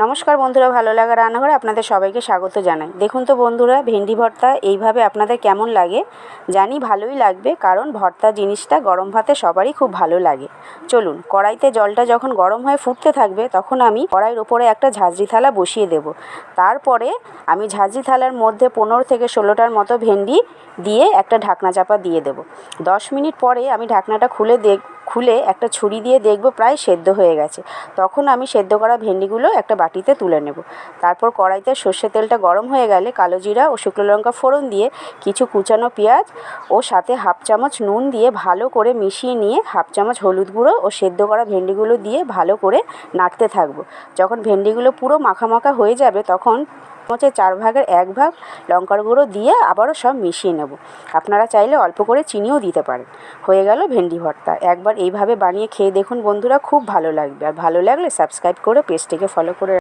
নমস্কার বন্ধুরা, ভালো লাগা রান্নাঘরে আপনাদের সবাইকে স্বাগত জানাই। দেখুন তো বন্ধুরা, ভেন্ডি ভর্তা এইভাবে আপনাদের কেমন লাগে? জানি ভালোই লাগবে, কারণ ভর্তা জিনিসটা গরম ভাতে সবারই খুব ভালো লাগে। চলুন, কড়াইতে জলটা যখন গরম হয়ে ফুটতে থাকবে, তখন আমি কড়াইয়ের ওপরে একটা ঝাঁঝরি থালা বসিয়ে দেব। তারপরে আমি ঝাঁঝরি থালার মধ্যে 15 থেকে 16টার মতো ভেন্ডি দিয়ে একটা ঢাকনা চাপা দিয়ে দেব। 10 মিনিট পরে আমি ঢাকনাটা খুলে একটা ছুরি দিয়ে দেখব প্রায় সেদ্ধ হয়ে গেছে। তখন আমি সেদ্ধ করা ভেন্ডিগুলো একটা বাটিতে তুলে নেব। তারপর কড়াইতে সর্ষের তেলটা গরম হয়ে গেলে কালো জিরা ও শুকনো লঙ্কা ফোড়ন দিয়ে কিছু কুচানো পেঁয়াজ ও সাথে হাফ চামচ নুন দিয়ে ভালো করে মিশিয়ে নিয়ে হাফ চামচ হলুদ গুঁড়ো ও সেদ্ধ করা ভেন্ডিগুলো দিয়ে ভালো করে নাড়তে থাকবো। যখন ভেন্ডিগুলো পুরো মাখা মাখা হয়ে যাবে, তখন চামচের 4 ভাগের 1 ভাগ লঙ্কার গুঁড়ো দিয়ে আবারও সব মিশিয়ে নেব। আপনারা চাইলে অল্প করে চিনিও দিতে পারেন। হয়ে গেল ভেন্ডি ভর্তা। একবার এইভাবে বানিয়ে খেয়ে দেখুন বন্ধুরা, খুব ভালো লাগবে। আর ভালো লাগলে সাবস্ক্রাইব করে পেজটিকে ফলো করে